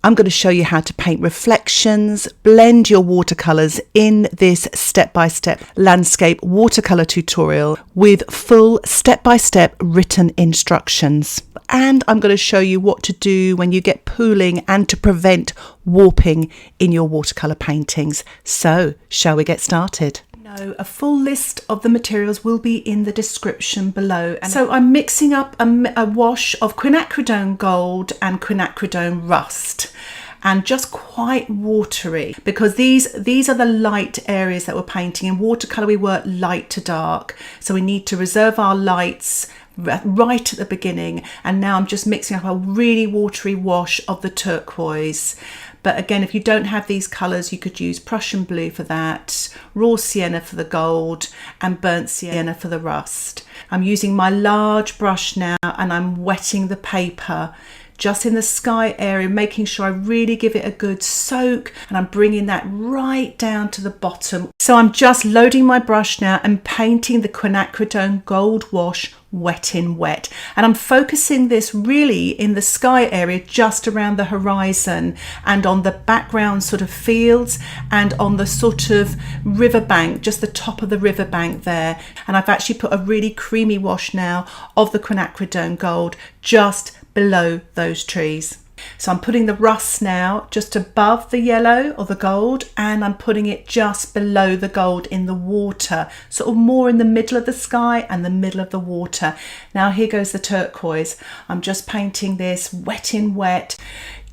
I'm going to show you how to paint reflections, blend your watercolours in this step-by-step landscape watercolour tutorial with full step-by-step written instructions. And I'm going to show you what to do when you get pooling and to prevent warping in your watercolour paintings. So, shall we get started? A full list of the materials will be in the description below. And so I'm mixing up a wash of Quinacridone Gold and Quinacridone Rust, and just quite watery, because these are the light areas that we're painting. In watercolour we work light to dark, so we need to reserve our lights right at the beginning. And now I'm just mixing up a really watery wash of the turquoise. But again, if you don't have these colours, you could use Prussian blue for that, raw sienna for the gold, and burnt sienna for the rust. I'm using my large brush now, and I'm wetting the paper just in the sky area, making sure I really give it a good soak, and I'm bringing that right down to the bottom. So I'm just loading my brush now and painting the Quinacridone Gold wash wet in wet, and I'm focusing this really in the sky area just around the horizon and on the background sort of fields and on the sort of riverbank, just the top of the riverbank there. And I've actually put a really creamy wash now of the Quinacridone Gold just below those trees. So I'm putting the rust now just above the yellow or the gold, and I'm putting it just below the gold in the water, sort of more in the middle of the sky and the middle of the water. Now here goes the turquoise. I'm just painting this wet in wet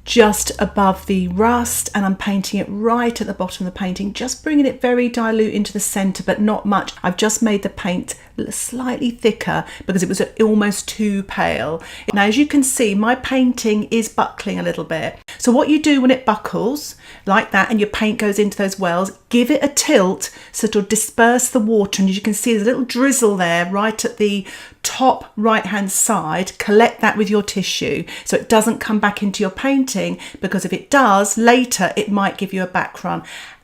just above the rust, and I'm painting it right at the bottom of the painting, just bringing it very dilute into the center, but not much. I've just made the paint slightly thicker because it was almost too pale. Now, as you can see, my painting is buckling a little bit. So what you do when it buckles like that and your paint goes into those wells, give it a tilt so it'll disperse the water. And as you can see, there's a little drizzle there right at the top right hand side. Collect that with your tissue so it doesn't come back into your painting, because if it does later it might give you a background.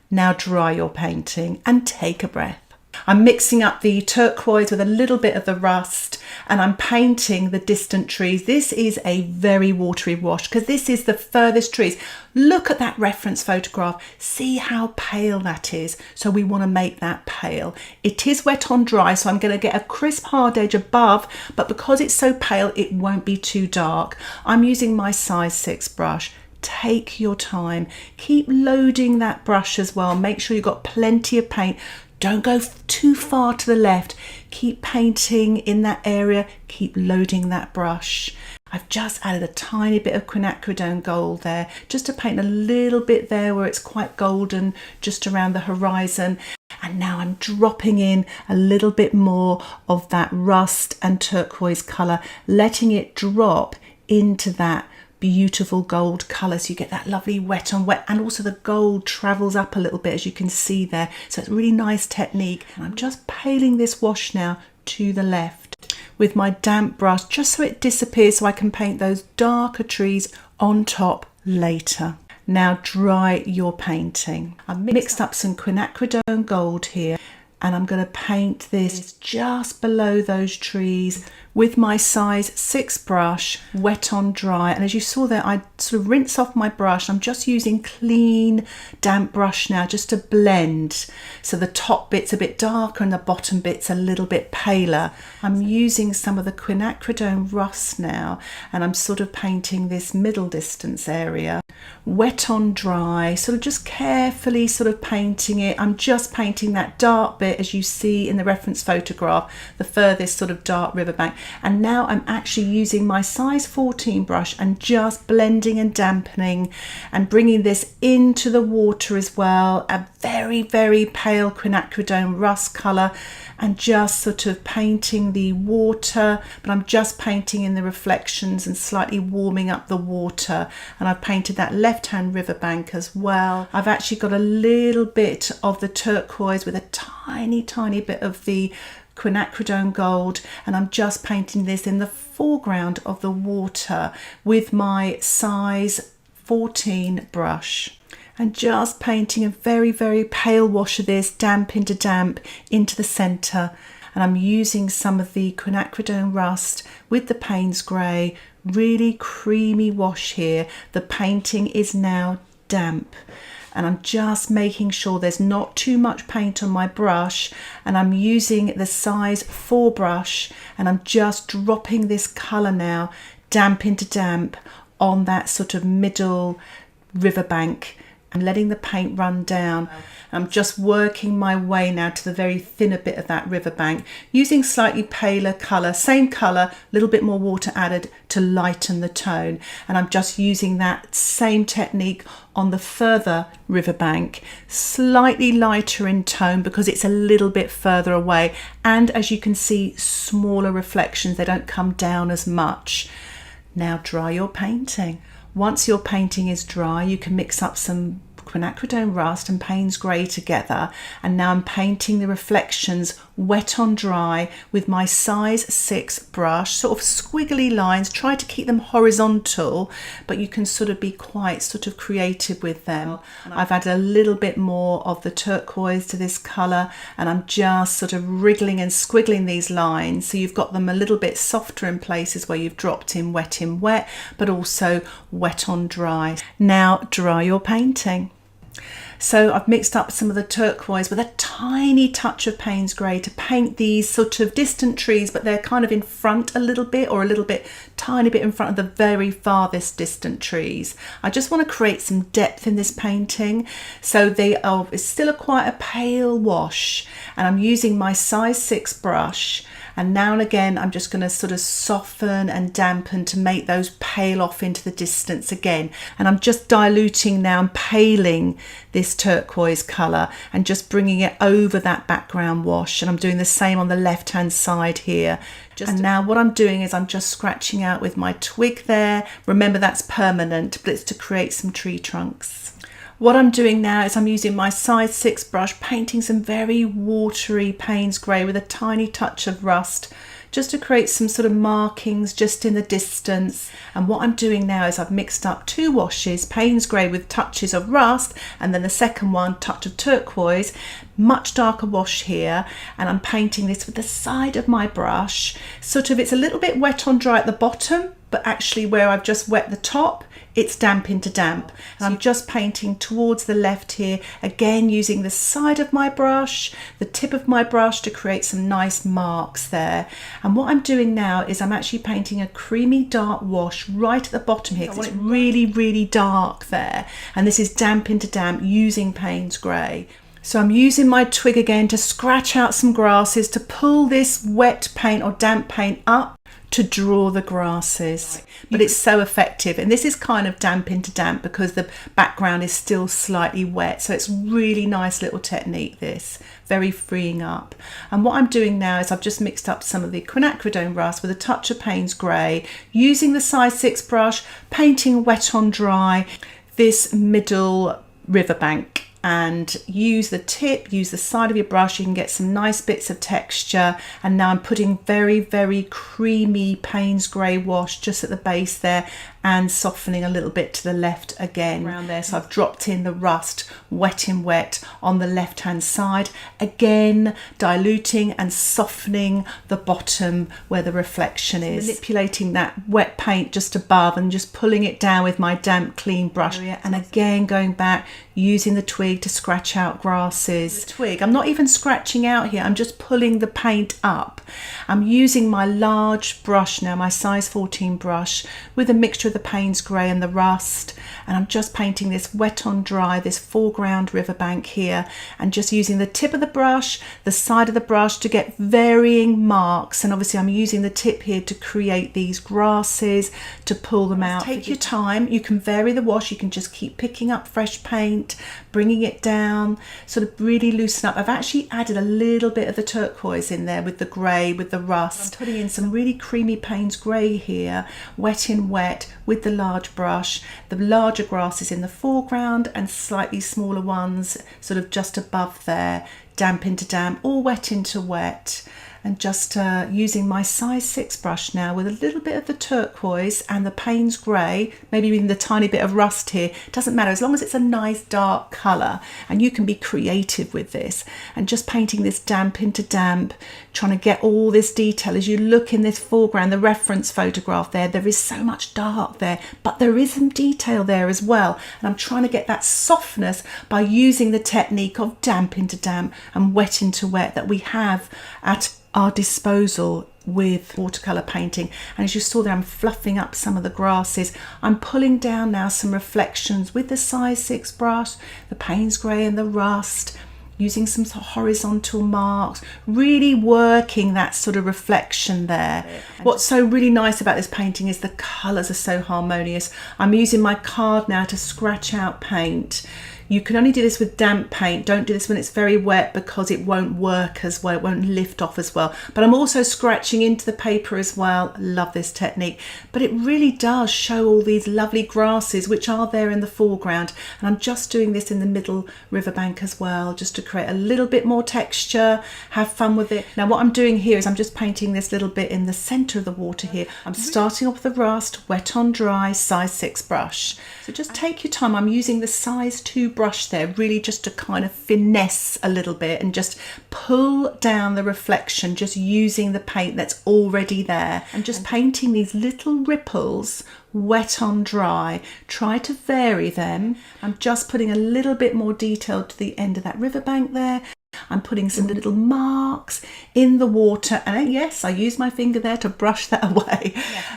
Now dry your painting and take a breath. I'm mixing up the turquoise with a little bit of the rust, and I'm painting the distant trees. This is a very watery wash because this is the furthest trees. Look at that reference photograph. See how pale that is. So we want to make that pale. It is wet on dry, so I'm going to get a crisp hard edge above, but because it's so pale, it won't be too dark. I'm using my size 6 brush. Take your time. Keep loading that brush as well. Make sure you've got plenty of paint. Don't go too far to the left. Keep painting in that area. Keep loading that brush. I've just added a tiny bit of Quinacridone Gold there, just to paint a little bit there where it's quite golden, just around the horizon. And now I'm dropping in a little bit more of that rust and turquoise colour, letting it drop into that beautiful gold colour, so you get that lovely wet on wet, and also the gold travels up a little bit, as you can see there. So it's a really nice technique. And I'm just paling this wash now to the left with my damp brush, just so it disappears, so I can paint those darker trees on top later. Now dry your painting. I've mixed up some Quinacridone Gold here, and I'm going to paint this just below those trees with my size 6 brush, wet on dry. And as you saw there, I sort of rinse off my brush. I'm just using clean damp brush now just to blend, so the top bit's a bit darker and the bottom bit's a little bit paler. I'm using some of the Quinacridone Rust now, and I'm sort of painting this middle distance area, wet on dry, sort of just carefully sort of painting it. I'm just painting that dark bit, as you see in the reference photograph, the furthest sort of dark riverbank. And now I'm actually using my size 14 brush and just blending and dampening and bringing this into the water as well. A very, very pale Quinacridone Rust colour, and just sort of painting the water, but I'm just painting in the reflections and slightly warming up the water. And I've painted that left-hand riverbank as well. I've actually got a little bit of the turquoise with a tiny bit of the Quinacridone Gold, and I'm just painting this in the foreground of the water with my size 14 brush, and just painting a very, very pale wash of this, damp into the centre. And I'm using some of the Quinacridone Rust with the Paynes grey really creamy wash here. The painting is now damp, and I'm just making sure there's not too much paint on my brush, and I'm using the size 4 brush, and I'm just dropping this colour now damp into damp on that sort of middle riverbank and letting the paint run down. I'm just working my way now to the very thinner bit of that riverbank, using slightly paler colour, same colour, a little bit more water added to lighten the tone. And I'm just using that same technique on the further riverbank, slightly lighter in tone because it's a little bit further away. And as you can see, smaller reflections, they don't come down as much. Now dry your painting. Once your painting is dry, you can mix up some Quinacridone rust and Paynes grey together, and now I'm painting the reflections wet on dry with my size 6 brush, sort of squiggly lines. Try to keep them horizontal, but you can sort of be quite sort of creative with them. I've added a little bit more of the turquoise to this colour, and I'm just sort of wriggling and squiggling these lines so you've got them a little bit softer in places where you've dropped in wet, but also wet on dry. Now dry your painting. So I've mixed up some of the turquoise with a tiny touch of Paynes grey to paint these sort of distant trees, but they're kind of in front a little bit, or a little bit, tiny bit in front of the very farthest distant trees. I just want to create some depth in this painting. So it's still quite a pale wash, and I'm using my size 6 brush. And now and again, I'm just going to sort of soften and dampen to make those pale off into the distance again. And I'm just diluting now and paling this turquoise colour and just bringing it over that background wash. And I'm doing the same on the left-hand side here. And now what I'm doing is I'm just scratching out with my twig there. Remember, that's permanent, but it's to create some tree trunks. What I'm doing now is I'm using my size 6 brush, painting some very watery Paynes grey with a tiny touch of rust, just to create some sort of markings just in the distance. And what I'm doing now is I've mixed up 2 washes, Paynes grey with touches of rust, and then the second one, touch of turquoise, much darker wash here. And I'm painting this with the side of my brush. Sort of, it's a little bit wet on dry at the bottom, but actually where I've just wet the top, it's damp into damp. And I'm just painting towards the left here, again using the side of my brush, the tip of my brush, to create some nice marks there. And what I'm doing now is I'm actually painting a creamy dark wash right at the bottom here, because it's really, really dark there. And this is damp into damp using Paynes grey. So I'm using my twig again to scratch out some grasses, to pull this wet paint or damp paint up to draw the grasses. But it's so effective, and this is kind of damp into damp because the background is still slightly wet, so it's really nice little technique, this, very freeing up. And what I'm doing now is I've just mixed up some of the Quinacridone rust with a touch of Paynes grey, using the size 6 brush, painting wet on dry this middle riverbank. And use the tip, use the side of your brush, you can get some nice bits of texture. And now I'm putting very, very creamy Paynes grey wash just at the base there, and softening a little bit to the left again around there. So I've dropped in the rust wet in wet on the left hand side, again diluting and softening the bottom where the reflection is, manipulating that wet paint just above and just pulling it down with my damp clean brush, and again going back using the twig to scratch out grasses. The twig, I'm not even scratching out here, I'm just pulling the paint up. I'm using my large brush now, my size 14 brush, with a mixture of the Paynes grey and the rust, and I'm just painting this wet on dry, this foreground riverbank here, and just using the tip of the brush, the side of the brush, to get varying marks. And obviously I'm using the tip here to create these grasses, to pull them out. Take your time, you can vary the wash, you can just keep picking up fresh paint, bringing it down, sort of really loosen up. I've actually added a little bit of the turquoise in there with the grey, with the rust. I'm putting in some really creamy Paynes grey here, wet in wet, with the large brush. The larger grasses in the foreground and slightly smaller ones sort of just above there, damp into damp, all wet into wet. and just using my size 6 brush now with a little bit of the turquoise and the Paynes grey, maybe even the tiny bit of rust here. Doesn't matter, as long as it's a nice dark colour, and you can be creative with this. And just painting this damp into damp, trying to get all this detail. As you look in this foreground, the reference photograph there is so much dark there, but there is some detail there as well. And I'm trying to get that softness by using the technique of damp into damp and wet into wet that we have at our disposal with watercolour painting. And as you saw there, I'm fluffing up some of the grasses. I'm pulling down now some reflections with the size 6 brush, the Paynes grey and the rust, using some sort of horizontal marks, really working that sort of reflection there. What's so really nice about this painting is the colours are so harmonious. I'm using my card now to scratch out paint. You can only do this with damp paint. Don't do this when it's very wet because it won't work as well. It won't lift off as well. But I'm also scratching into the paper as well. Love this technique. But it really does show all these lovely grasses which are there in the foreground. And I'm just doing this in the middle riverbank as well, just to create a little bit more texture, have fun with it. Now what I'm doing here is I'm just painting this little bit in the centre of the water here. I'm starting off with the rust, wet on dry, size 6 brush. So just take your time. I'm using the size 2 brush there, really just to kind of finesse a little bit and just pull down the reflection, just using the paint that's already there and just painting these little ripples wet on dry. Try to vary them. I'm just putting a little bit more detail to the end of that riverbank there. I'm putting some little marks in the water, and yes, I use my finger there to brush that away.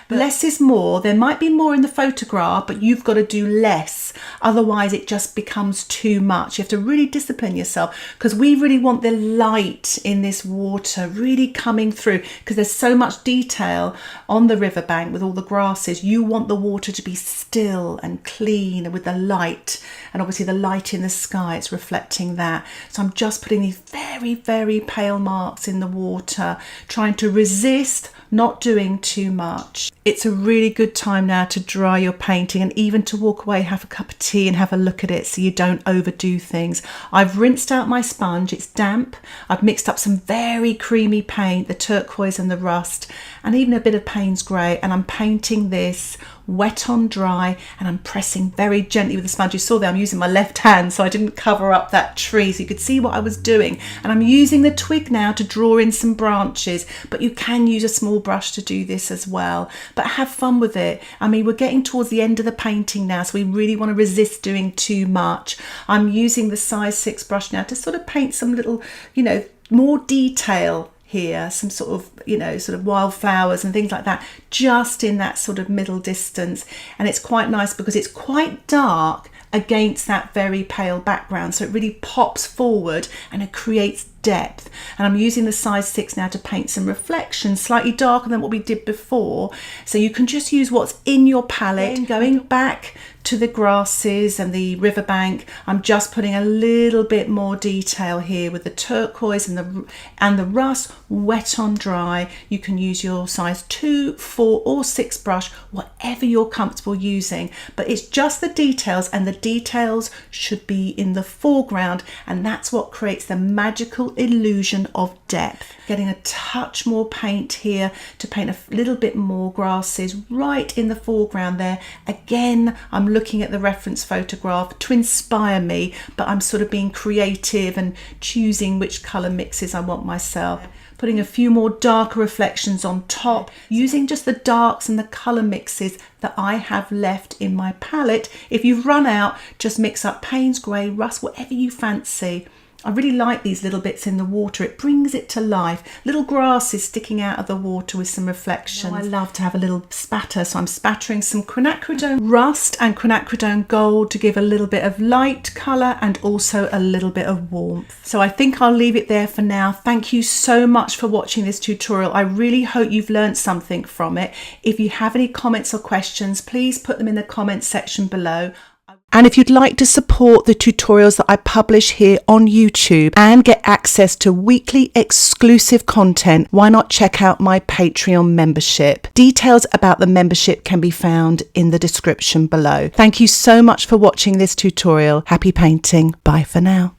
Less is more. There might be more in the photograph, but you've got to do less, otherwise it just becomes too much. You have to really discipline yourself, because we really want the light in this water really coming through, because there's so much detail on the riverbank with all the grasses. You want the water to be still and clean with the light, and obviously the light in the sky, it's reflecting that. So I'm just putting these very, very pale marks in the water, trying to resist not doing too much. It's a really good time now to dry your painting and even to walk away, have a cup of tea and have a look at it so you don't overdo things. I've rinsed out my sponge, it's damp. I've mixed up some very creamy paint, the turquoise and the rust, and even a bit of Paynes grey, and I'm painting this wet on dry, and I'm pressing very gently with the sponge. You saw there I'm using my left hand so I didn't cover up that tree, so you could see what I was doing. And I'm using the twig now to draw in some branches, but you can use a small brush to do this as well. But have fun with it. I mean, we're getting towards the end of the painting now, so we really want to resist doing too much. I'm using the size 6 brush now to sort of paint some little, more detail here, some sort of, sort of wildflowers and things like that, just in that sort of middle distance. And it's quite nice because it's quite dark against that very pale background, so it really pops forward and it creates depth. And I'm using the size 6 now to paint some reflections, slightly darker than what we did before, so you can just use what's in your palette. And going back to the grasses and the riverbank, I'm just putting a little bit more detail here with the turquoise and the rust, wet on dry. You can use your size 2, 4 or 6 brush, whatever you're comfortable using, but it's just the details, and the details should be in the foreground, and that's what creates the magical illusion of depth. Getting a touch more paint here to paint a little bit more grasses right in the foreground there. Again, I'm looking at the reference photograph to inspire me, but I'm sort of being creative and choosing which colour mixes I want myself. Putting a few more darker reflections on top, using just the darks and the colour mixes that I have left in my palette. If you've run out, just mix up Paynes grey, rust, whatever you fancy. I really like these little bits in the water. It brings it to life. Little grasses sticking out of the water with some reflections. I love to have a little spatter, so I'm spattering some Quinacridone rust and Quinacridone gold to give a little bit of light colour and also a little bit of warmth. So I think I'll leave it there for now. Thank you so much for watching this tutorial. I really hope you've learned something from it. If you have any comments or questions, please put them in the comments section below. And if you'd like to support the tutorials that I publish here on YouTube and get access to weekly exclusive content, why not check out my Patreon membership? Details about the membership can be found in the description below. Thank you so much for watching this tutorial. Happy painting. Bye for now.